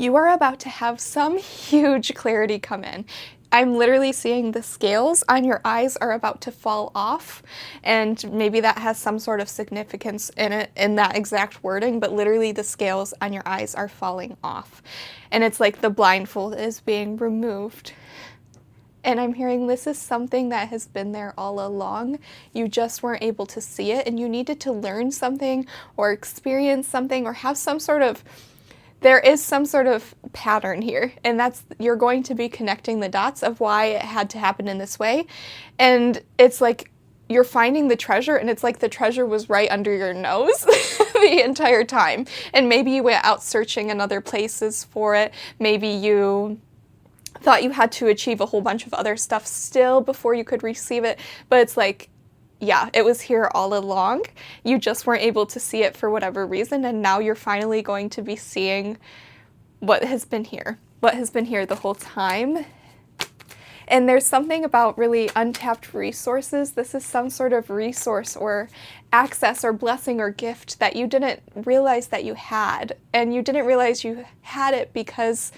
You are about to have some huge clarity come in. I'm literally seeing the scales on your eyes are about to fall off, and maybe that has some sort of significance in it, in that exact wording, but literally the scales on your eyes are falling off. And it's like the blindfold is being removed. And I'm hearing this is something that has been there all along. You just weren't able to see it, and you needed to learn something or experience something or have some sort of, there is some sort of pattern here, and that's, you're going to be connecting the dots of why it had to happen in this way. And it's like you're finding the treasure, and it's like the treasure was right under your nose the entire time. And maybe you went out searching in other places for it. Maybe you thought you had to achieve a whole bunch of other stuff still before you could receive it. But it's like, yeah, it was here all along. You just weren't able to see it for whatever reason, and now you're finally going to be seeing what has been here the whole time. And there's something about really untapped resources. This is some sort of resource or access or blessing or gift that you didn't realize that you had. And you didn't realize you had it because,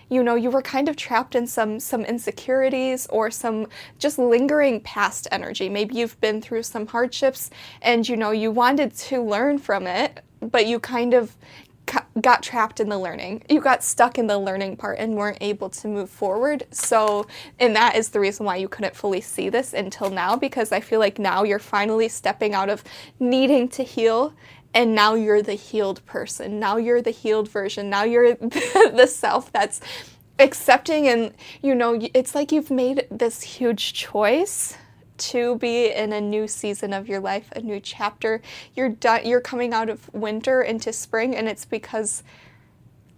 you know, you were kind of trapped in some insecurities or some just lingering past energy. Maybe you've been through some hardships and, you know, you wanted to learn from it, but you kind of got trapped in the learning. You got stuck in the learning part and weren't able to move forward. So, and that is the reason why you couldn't fully see this until now, because I feel like now you're finally stepping out of needing to heal, and now you're the healed person. Now you're the healed version. Now you're the self that's accepting, and, you know, it's like you've made this huge choice to be in a new season of your life, a new chapter. You're coming out of winter into spring, and it's because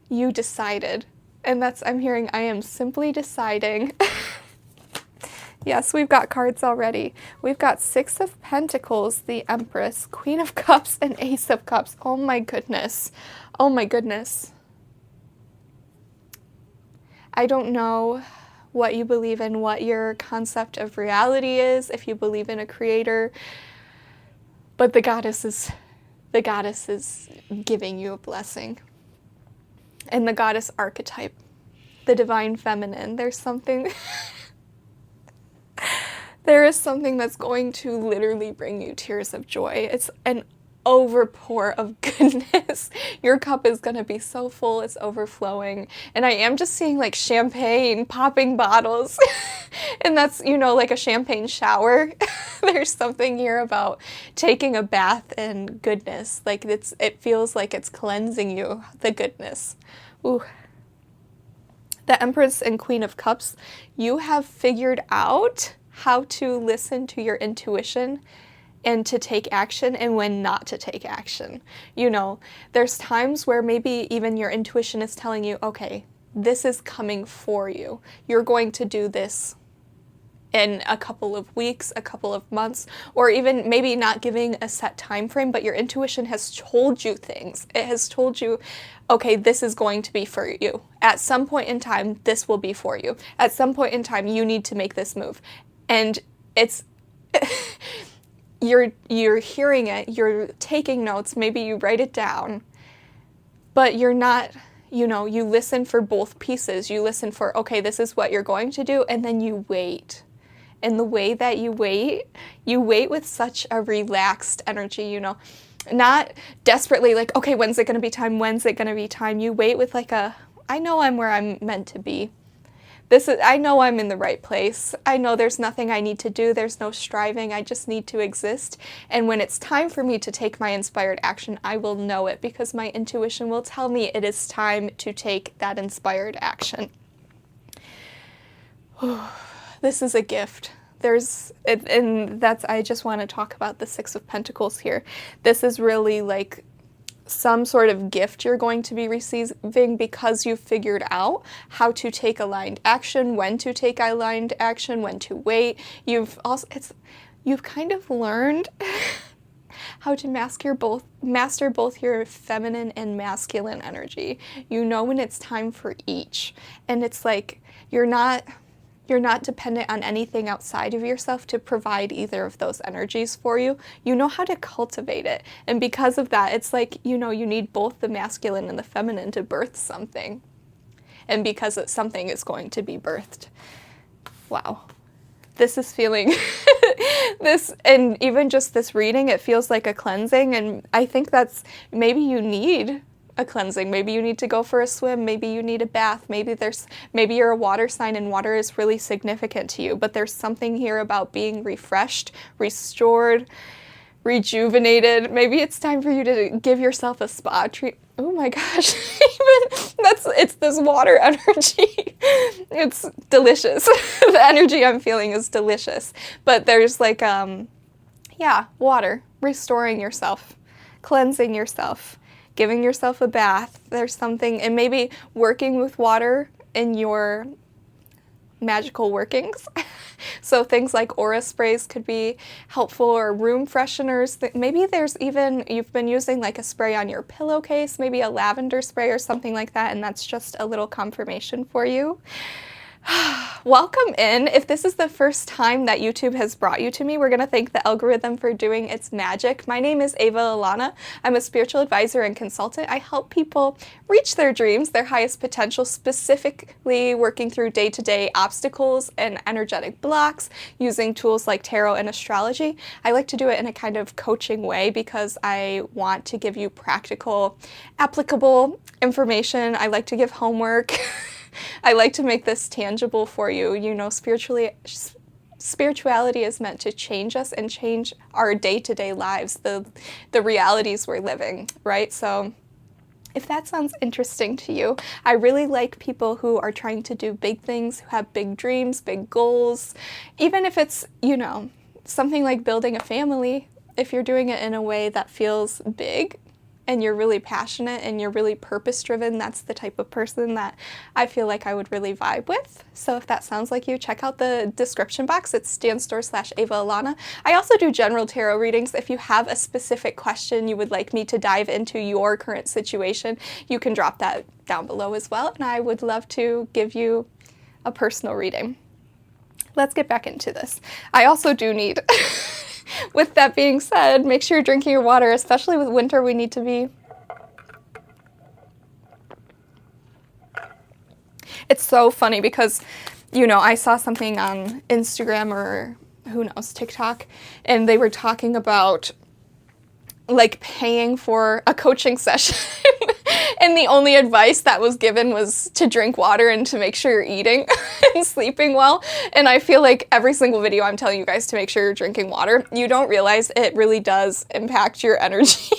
you decided. And that's, I'm hearing, I am simply deciding. Yes, we've got cards already. We've got Six of Pentacles, the Empress, Queen of Cups, and Ace of Cups. Oh my goodness. Oh my goodness. I don't know what you believe in, what your concept of reality is, if you believe in a creator, but the goddess is giving you a blessing. And the goddess archetype, the divine feminine, there is something that's going to literally bring you tears of joy. It's an overpour of goodness. Your cup is going to be so full, it's overflowing. And I am just seeing like champagne, popping bottles. And that's, you know, like a champagne shower. There's something here about taking a bath in goodness. Like it feels like it's cleansing you, the goodness. Ooh. The Empress and Queen of Cups, you have figured out how to listen to your intuition and to take action, and when not to take action. You know, there's times where maybe even your intuition is telling you, okay, this is coming for you. You're going to do this in a couple of weeks, a couple of months, or even maybe not giving a set time frame, but your intuition has told you things. It has told you, okay, this is going to be for you. At some point in time, this will be for you. At some point in time, you need to make this move. And it's you're hearing it, you're taking notes, maybe you write it down, but you're not, you know, you listen for both pieces. You listen for, okay, this is what you're going to do, and then you wait. And the way that you wait with such a relaxed energy, you know, not desperately like, okay, when's it going to be time? When's it going to be time? You wait with like a, I know I'm where I'm meant to be. I know I'm in the right place. I know there's nothing I need to do. There's no striving. I just need to exist. And when it's time for me to take my inspired action, I will know it because my intuition will tell me it is time to take that inspired action. This is a gift. And that's, I just want to talk about the Six of Pentacles here. This is really like some sort of gift you're going to be receiving because you've figured out how to take aligned action, when to take aligned action, when to wait. You've kind of learned how to master both your feminine and masculine energy. You know when it's time for each. And it's like you're not dependent on anything outside of yourself to provide either of those energies for you. You know how to cultivate it. And because of that, it's like, you know, you need both the masculine and the feminine to birth something. and because something is going to be birthed. Wow. This is feeling this, and even just this reading, it feels like a cleansing, and I think that's, maybe you need a cleansing. Maybe you need to go for a swim. Maybe you need a bath. Maybe you're a water sign and water is really significant to you, but there's something here about being refreshed, restored, rejuvenated. Maybe it's time for you to give yourself a spa treat. Oh my gosh, it's this water energy. It's delicious. The energy I'm feeling is delicious. But there's like, water, restoring yourself, cleansing yourself, giving yourself a bath. There's something, and maybe working with water in your magical workings. So things like aura sprays could be helpful, or room fresheners. Maybe there's even, you've been using like a spray on your pillowcase, maybe a lavender spray or something like that, and that's just a little confirmation for you. Welcome in. If this is the first time that YouTube has brought you to me, we're going to thank the algorithm for doing its magic. My name is Ava Alana. I'm a spiritual advisor and consultant. I help people reach their dreams, their highest potential, specifically working through day-to-day obstacles and energetic blocks using tools like tarot and astrology. I like to do it in a kind of coaching way because I want to give you practical, applicable information. I like to give homework. I like to make this tangible for you. You know, spirituality is meant to change us and change our day-to-day lives, the realities we're living, right? So if that sounds interesting to you, I really like people who are trying to do big things, who have big dreams, big goals, even if it's, you know, something like building a family. If you're doing it in a way that feels big, and you're really passionate and you're really purpose-driven, that's the type of person that I feel like I would really vibe with. So if that sounds like you, check out the description box. It's stanstore/Ava Alana. I also do general tarot readings. If you have a specific question you would like me to dive into your current situation, you can drop that down below as well, and I would love to give you a personal reading. Let's get back into this. I also do need... With that being said, make sure you're drinking your water, especially with winter. We need to be... It's so funny because, you know, I saw something on Instagram or who knows, TikTok, and they were talking about like paying for a coaching session. And the only advice that was given was to drink water and to make sure you're eating and sleeping well. And I feel like every single video I'm telling you guys to make sure you're drinking water. You don't realize it really does impact your energy.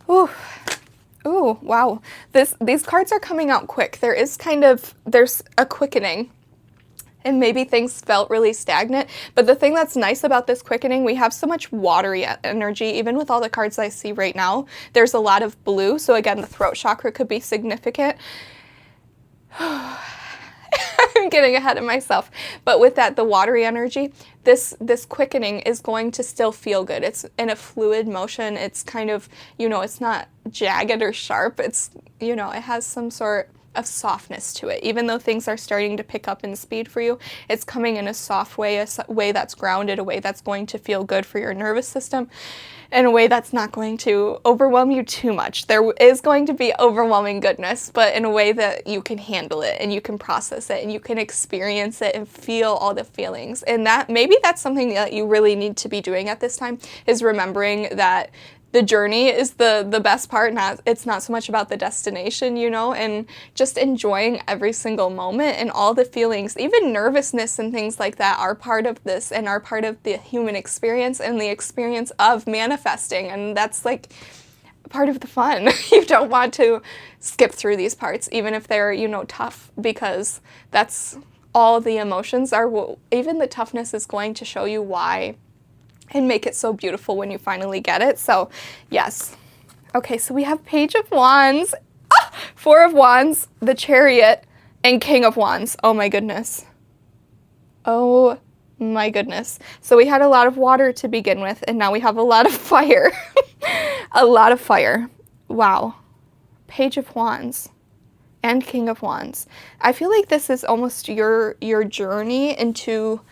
Ooh. Ooh, wow. These cards are coming out quick. There's a quickening. And maybe things felt really stagnant. But the thing that's nice about this quickening, we have so much watery energy. Even with all the cards I see right now, there's a lot of blue. So again, the throat chakra could be significant. I'm getting ahead of myself. But with that, the watery energy, this quickening is going to still feel good. It's in a fluid motion. It's kind of, you know, it's not jagged or sharp. It's, you know, it has some sort of softness to it. Even though things are starting to pick up in speed for you, it's coming in a soft way, a way that's grounded, a way that's going to feel good for your nervous system, in a way that's not going to overwhelm you too much. There is going to be overwhelming goodness, but in a way that you can handle it and you can process it and you can experience it and feel all the feelings. And that maybe that's something that you really need to be doing at this time, is remembering that the journey is the best part. It's not so much about the destination, you know, and just enjoying every single moment and all the feelings, even nervousness and things like that, are part of this and are part of the human experience and the experience of manifesting. And that's like part of the fun. You don't want to skip through these parts, even if they're, you know, tough, because that's all the emotions are. Even the toughness is going to show you why and make it so beautiful when you finally get it. So yes. Okay, so we have Page of Wands, Four of Wands, the Chariot, and King of Wands. Oh my goodness. Oh my goodness. So we had a lot of water to begin with, and now we have a lot of fire. A lot of fire. Wow. Page of Wands and King of Wands. I feel like this is almost your journey into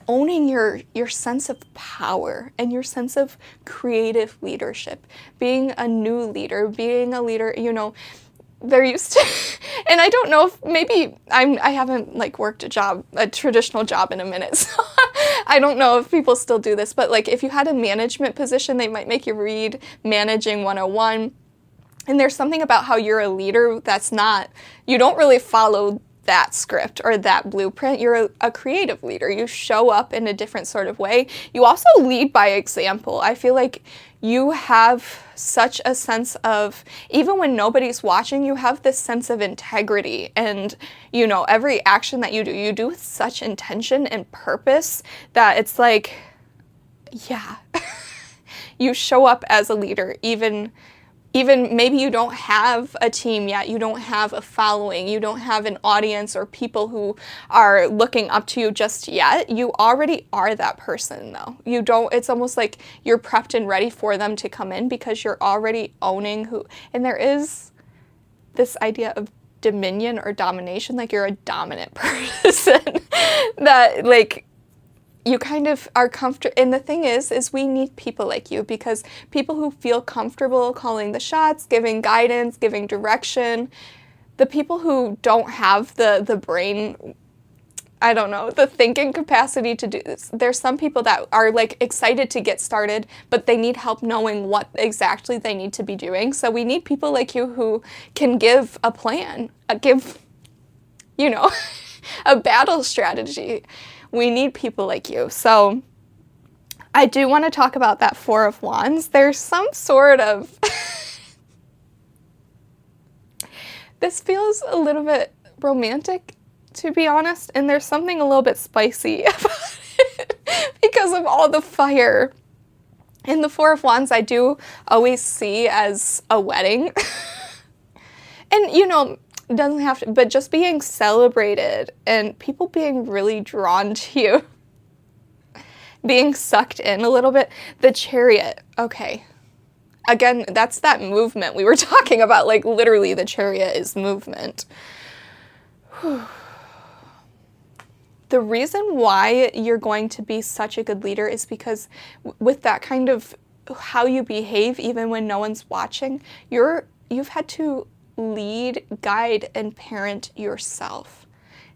owning your sense of power and your sense of creative leadership, being a new leader, being a leader, there used to, and I don't know if maybe I haven't like worked a traditional job in a minute, so I don't know if people still do this, but like if you had a management position, they might make you read Managing 101. And there's something about how you're a leader you don't really follow that script or that blueprint. You're a creative leader. You show up in a different sort of way. You also lead by example. I feel like you have such a sense of, even when nobody's watching, you have this sense of integrity. And, every action that you do with such intention and purpose that it's like, yeah, you show up as a leader, even maybe you don't have a team yet, you don't have a following, you don't have an audience or people who are looking up to you just yet. You already are that person though. It's almost like you're prepped and ready for them to come in because you're already owning and there is this idea of dominion or domination, like you're a dominant person that like, you kind of are comfortable, and the thing is we need people like you, because people who feel comfortable calling the shots, giving guidance, giving direction, the people who don't have the brain, I don't know, the thinking capacity to do this. There's some people that are like excited to get started, but they need help knowing what exactly they need to be doing. So we need people like you who can give a plan, give a battle strategy. We need people like you. So I do want to talk about that Four of Wands. There's some sort of, this feels a little bit romantic, to be honest, and there's something a little bit spicy about it because of all the fire. And the Four of Wands I do always see as a wedding. And it doesn't have to, but just being celebrated and people being really drawn to you, being sucked in a little bit. The Chariot, okay. Again, that's that movement we were talking about, like literally the Chariot is movement. The reason why you're going to be such a good leader is because with that kind of how you behave, even when no one's watching, you've had to lead, guide, and parent yourself.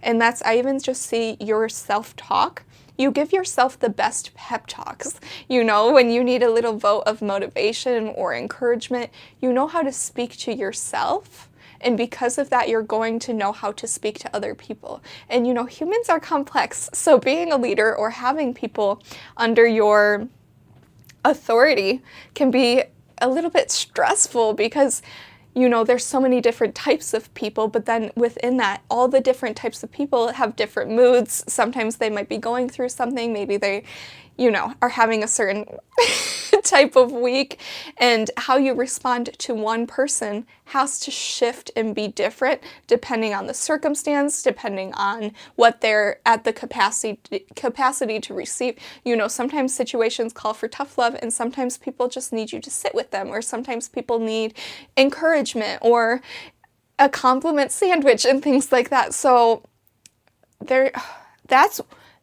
And I even just see your self-talk. You give yourself the best pep talks. When you need a little vote of motivation or encouragement, you know how to speak to yourself. And because of that, you're going to know how to speak to other people. And humans are complex. So being a leader or having people under your authority can be a little bit stressful because there's so many different types of people, but then within that, all the different types of people have different moods. Sometimes they might be going through something. Maybe they, are having a certain type of week, and how you respond to one person has to shift and be different depending on the circumstance, depending on what they're at the capacity to receive. Sometimes situations call for tough love, and sometimes people just need you to sit with them, or sometimes people need encouragement or a compliment sandwich and things like that. So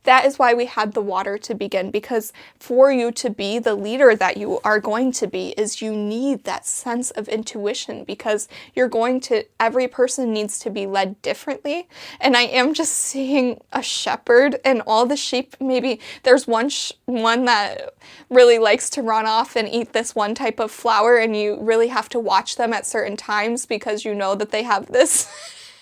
that is why we had the water to begin, because for you to be the leader that you are going to be is you need that sense of intuition, because every person needs to be led differently. And I am just seeing a shepherd and all the sheep. Maybe there's one that really likes to run off and eat this one type of flower, and you really have to watch them at certain times because you know that they have this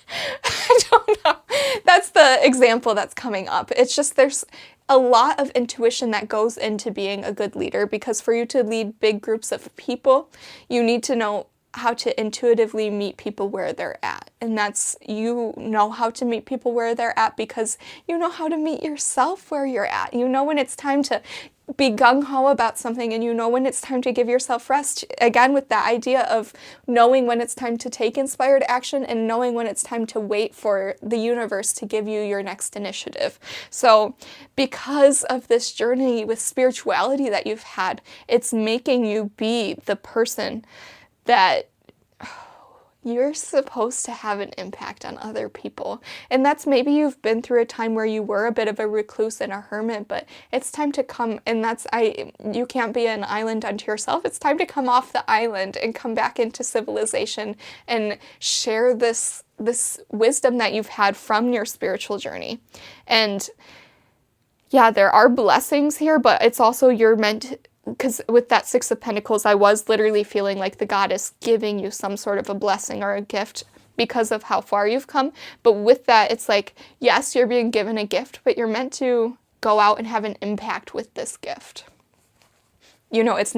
I don't know. That's the example that's coming up. It's just there's a lot of intuition that goes into being a good leader, because for you to lead big groups of people, you need to know how to intuitively meet people where they're at. And you know how to meet people where they're at because you know how to meet yourself where you're at. You know when it's time to be gung-ho about something, and you know when it's time to give yourself rest. Again, with that idea of knowing when it's time to take inspired action and knowing when it's time to wait for the universe to give you your next initiative. So because of this journey with spirituality that you've had, it's making you be the person that You're supposed to have an impact on other people. And that's maybe you've been through a time where you were a bit of a recluse and a hermit, but it's time to come, and you can't be an island unto yourself. It's time to come off the island and come back into civilization and share this wisdom that you've had from your spiritual journey. And yeah, there are blessings here, but it's also you're meant, because with that Six of Pentacles, I was literally feeling like the goddess giving you some sort of a blessing or a gift because of how far you've come. But with that, it's like, yes, you're being given a gift, but you're meant to go out and have an impact with this gift. You know, it's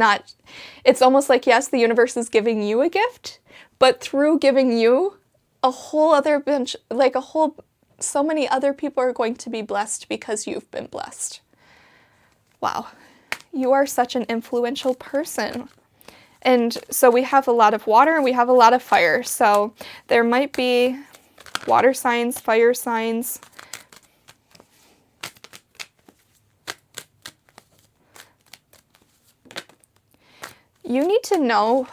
almost like, yes, the universe is giving you a gift, but through giving you a whole other bunch, so many other people are going to be blessed because you've been blessed. Wow. You are such an influential person. And so we have a lot of water and we have a lot of fire. So there might be water signs, fire signs. You need to know,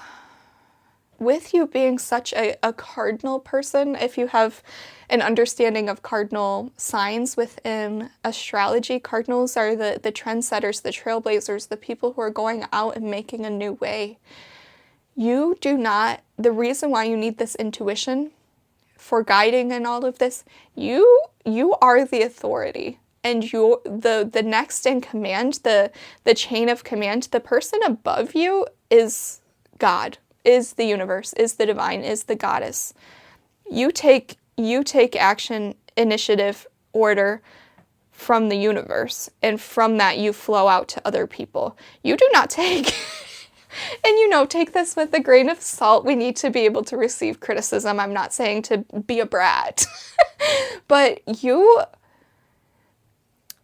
with you being such a cardinal person, if you have an understanding of cardinal signs within astrology, cardinals are the trendsetters, the trailblazers, the people who are going out and making a new way. The reason why you need this intuition for guiding and all of this, you are the authority. And the next in command, the chain of command, the person above you is God, is the universe, is the divine, is the goddess. You take action, initiative, order from the universe, and from that you flow out to other people. You do not take, and take this with a grain of salt. We need to be able to receive criticism. I'm not saying to be a brat, but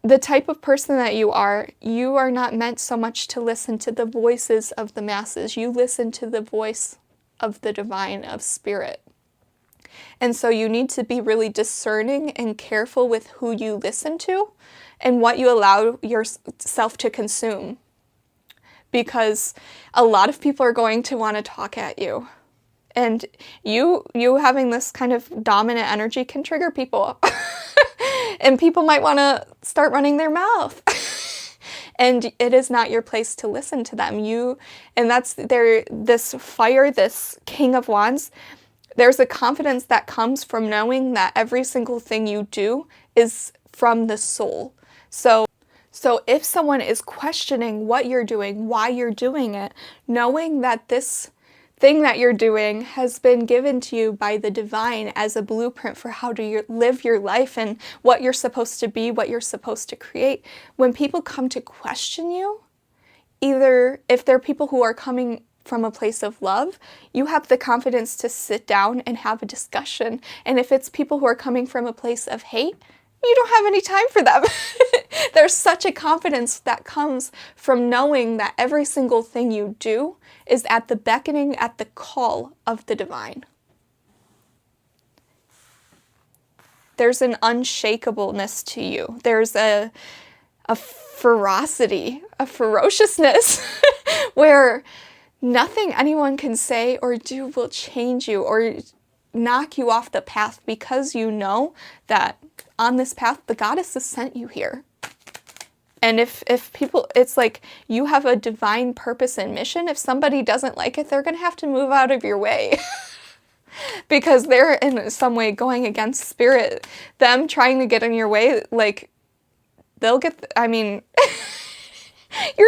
the type of person that you are not meant so much to listen to the voices of the masses. You listen to the voice of the divine, of spirit. And so you need to be really discerning and careful with who you listen to and what you allow yourself to consume. Because a lot of people are going to want to talk at you. And you having this kind of dominant energy can trigger people. And people might want to start running their mouth. And it is not your place to listen to them. This fire, this King of Wands, there's a confidence that comes from knowing that every single thing you do is from the soul. So if someone is questioning what you're doing, why you're doing it, knowing that this thing that you're doing has been given to you by the divine as a blueprint for how to live your life and what you're supposed to be, what you're supposed to create. When people come to question you, either if they're people who are coming from a place of love, you have the confidence to sit down and have a discussion. And if it's people who are coming from a place of hate, you don't have any time for them. There's such a confidence that comes from knowing that every single thing you do is at the beckoning, at the call of the divine. There's an unshakableness to you. There's a ferocity, a ferociousness where nothing anyone can say or do will change you or knock you off the path, because you know that on this path, the goddess has sent you here. And if people, it's like you have a divine purpose and mission. If somebody doesn't like it, they're going to have to move out of your way. Because they're in some way going against spirit. Them trying to get in your way, they'll get, your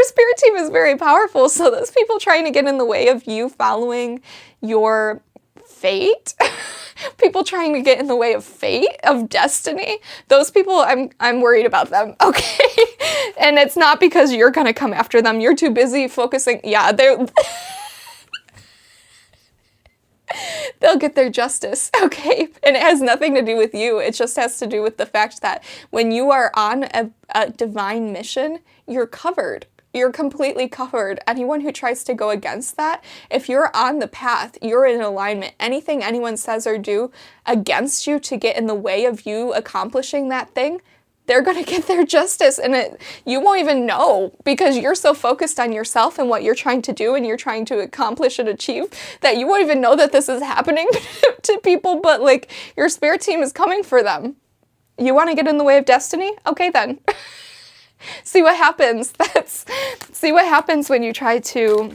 spirit team is very powerful. So those people trying to get in the way of you following your fate, people trying to get in the way of fate, of destiny, those people, I'm worried about them, okay? And it's not because you're going to come after them. You're too busy focusing. Yeah, they'll get their justice, okay? And it has nothing to do with you. It just has to do with the fact that when you are on a divine mission, you're covered. You're completely covered. Anyone who tries to go against that, if you're on the path, you're in alignment. Anything anyone says or do against you to get in the way of you accomplishing that thing, they're going to get their justice, and you won't even know because you're so focused on yourself and what you're trying to do and you're trying to accomplish and achieve that you won't even know that this is happening to people, but like your spirit team is coming for them. You want to get in the way of destiny? Okay, then. See what happens. See what happens when you try to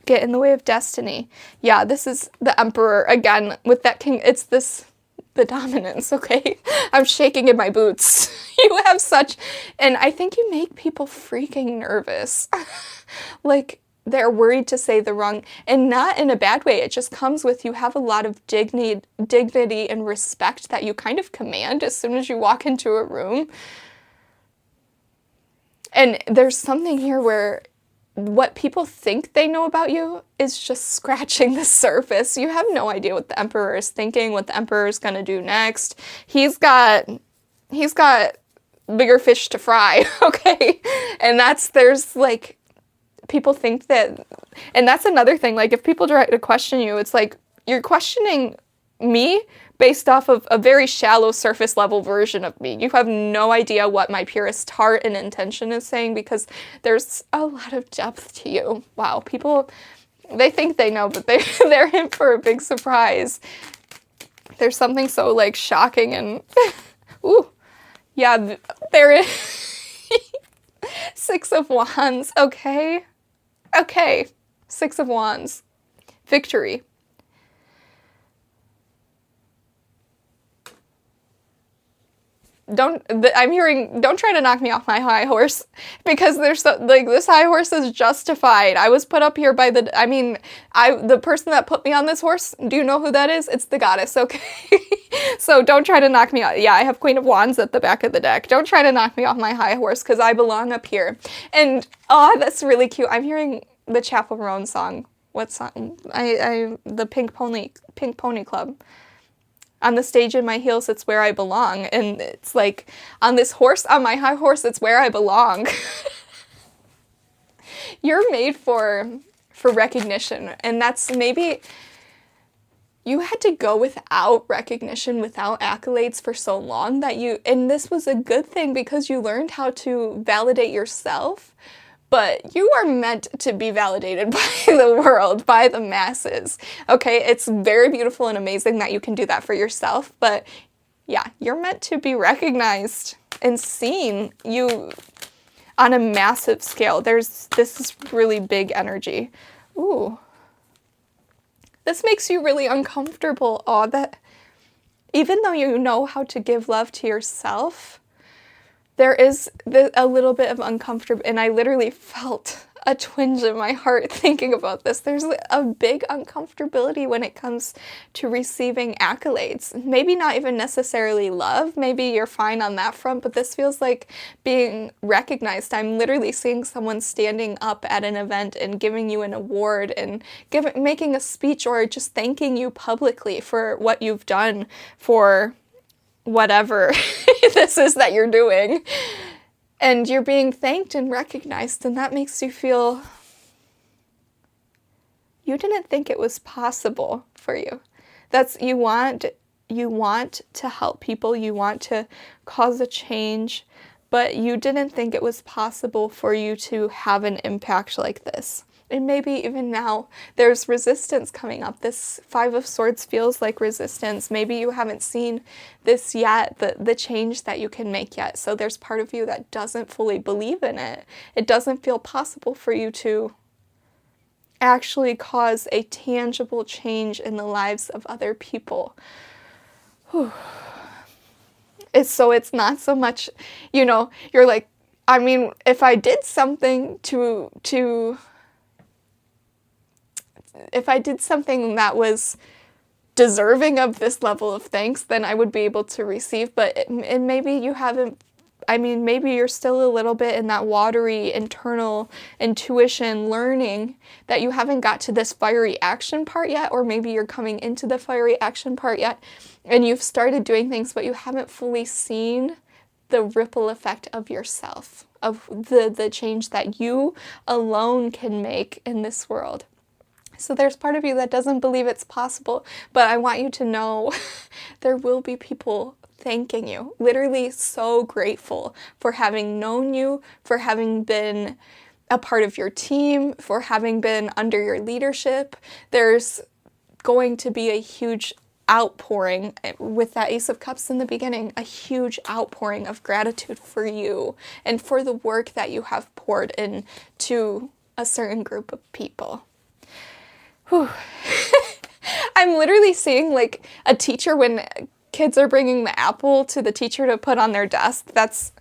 get in the way of destiny. Yeah, this is the Emperor again with that king. It's the dominance, okay? I'm shaking in my boots. You have such, and I think you make people freaking nervous. Like, they're worried to say the wrong, and not in a bad way. It just comes with, you have a lot of dignity and respect that you kind of command as soon as you walk into a room. And there's something here where what people think they know about you is just scratching the surface. You have no idea what the Emperor is thinking, what the Emperor is going to do next. He's got bigger fish to fry, okay? And there's like, people think that, and that's another thing, like if people try to question you, it's like, you're questioning me based off of a very shallow surface level version of me. You have no idea what my purest heart and intention is saying because there's a lot of depth to you. Wow, people, they think they know, but they're in for a big surprise. There's something so like shocking and, ooh, yeah, there is. Six of Wands, okay. Okay, Six of Wands, victory. Don't try to knock me off my high horse because there's this high horse is justified. I was put up here by the person that put me on this horse. Do you know who that is? It's the goddess, okay? So don't try to knock me out. Yeah, I have Queen of Wands at the back of the deck. Don't try to knock me off my high horse because I belong up here. And, oh, that's really cute. I'm hearing the Chappell Roan song. What song? The Pink Pony Club. On the stage in my heels, it's where I belong. And it's like, on this horse, on my high horse, it's where I belong. You're made for recognition. And that's maybe, you had to go without recognition, without accolades for so long and this was a good thing because you learned how to validate yourself. But you are meant to be validated by the world, by the masses, okay? It's very beautiful and amazing that you can do that for yourself, but yeah, you're meant to be recognized and seen on a massive scale. This is really big energy. Ooh. This makes you really uncomfortable. Oh, that even though you know how to give love to yourself, there is a little bit of uncomfortable, and I literally felt a twinge in my heart thinking about this. There's a big uncomfortability when it comes to receiving accolades. Maybe not even necessarily love. Maybe you're fine on that front, but this feels like being recognized. I'm literally seeing someone standing up at an event and giving you an award and making a speech or just thanking you publicly for what you've done for whatever this is that you're doing. And you're being thanked and recognized, and that makes you feel you didn't think it was possible for you. You want to help people, you want to cause a change, but you didn't think it was possible for you to have an impact like this. And maybe even now there's resistance coming up. This Five of Swords feels like resistance. Maybe you haven't seen this yet, the change that you can make yet. So there's part of you that doesn't fully believe in it. It doesn't feel possible for you to actually cause a tangible change in the lives of other people. Whew. It's not so much, you're like, if I did something if I did something that was deserving of this level of thanks, then I would be able to receive. But maybe you haven't, maybe you're still a little bit in that watery internal intuition learning that you haven't got to this fiery action part yet, or maybe you're coming into the fiery action part yet, and you've started doing things, but you haven't fully seen the ripple effect of yourself, of the change that you alone can make in this world. So there's part of you that doesn't believe it's possible, but I want you to know there will be people thanking you. Literally so grateful for having known you, for having been a part of your team, for having been under your leadership. There's going to be a huge outpouring with that Ace of Cups in the beginning, a huge outpouring of gratitude for you and for the work that you have poured into a certain group of people. Whew. I'm literally seeing like a teacher when kids are bringing the apple to the teacher to put on their desk. That's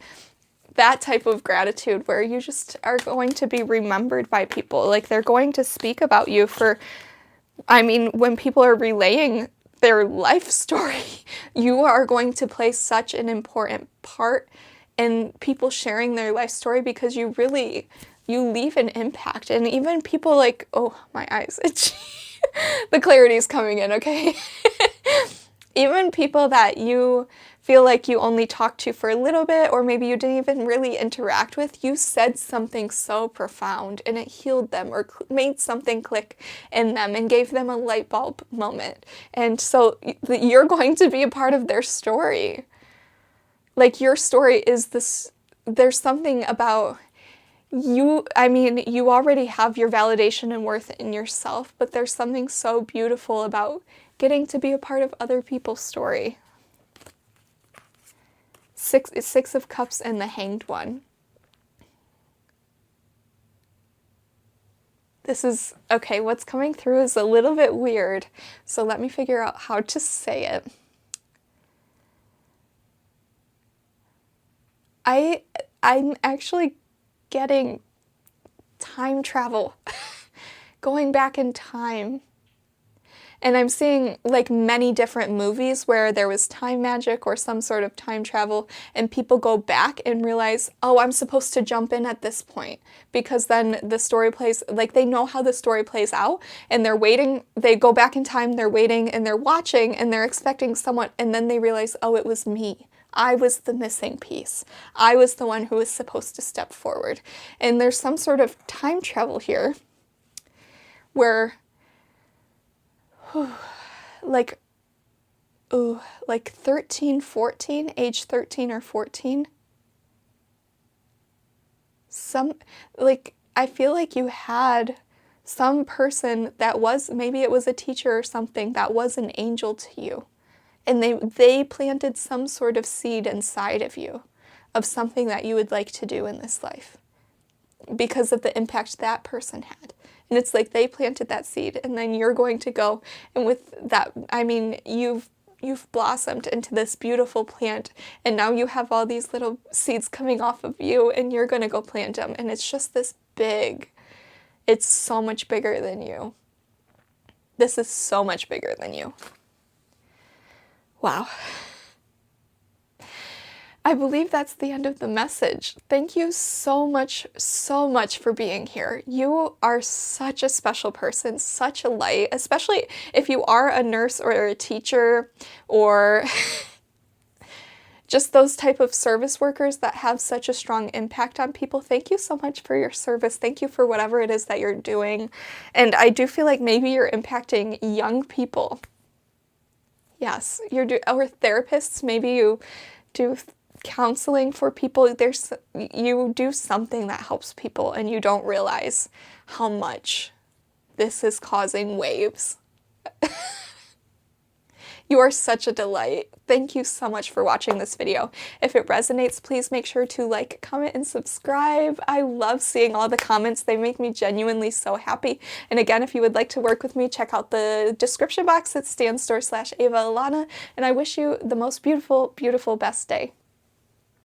that type of gratitude where you just are going to be remembered by people. Like they're going to speak about you for, I mean, when people are relaying their life story, you are going to play such an important part in people sharing their life story because you leave an impact. And even people like, oh, my eyes itchy. The clarity's coming in, okay? Even people that you feel like you only talked to for a little bit, or maybe you didn't even really interact with, you said something so profound and it healed them or made something click in them and gave them a light bulb moment. And so you're going to be a part of their story. Like your story is this, there's something about you, I mean, you already have your validation and worth in yourself, but there's something so beautiful about getting to be a part of other people's story. Six of Cups and the Hanged One. This is, okay, what's coming through is a little bit weird, so let me figure out how to say it. I'm actually getting time travel, going back in time. And I'm seeing like many different movies where there was time magic or some sort of time travel and people go back and realize, oh, I'm supposed to jump in at this point because then the story plays, like they know how the story plays out and they're waiting, they go back in time, they're waiting and they're watching and they're expecting someone and then they realize, oh, it was me. I was the missing piece. I was the one who was supposed to step forward. And there's some sort of time travel here where like 13, 14, age 13 or 14. I feel like you had some person that was, maybe it was a teacher or something that was an angel to you. And they planted some sort of seed inside of you of something that you would like to do in this life because of the impact that person had. And it's like they planted that seed and then you're going to go and with that, I mean, you've blossomed into this beautiful plant and now you have all these little seeds coming off of you and you're going to go plant them. And it's just this big, it's so much bigger than you. This is so much bigger than you. Wow. I believe that's the end of the message. Thank you so much for being here. You are such a special person, such a light, especially if you are a nurse or a teacher or just those type of service workers that have such a strong impact on people. Thank you so much for your service. Thank you for whatever it is that you're doing. And I do feel like maybe you're impacting young people. Yes, or therapists, maybe you do counseling for people. You do something that helps people and you don't realize how much this is causing waves. You are such a delight. Thank you so much for watching this video. If it resonates, please make sure to like, comment, and subscribe. I love seeing all the comments. They make me genuinely so happy. And again, if you would like to work with me, check out the description box at stanstore/Ava Ilana. And I wish you the most beautiful, beautiful, best day.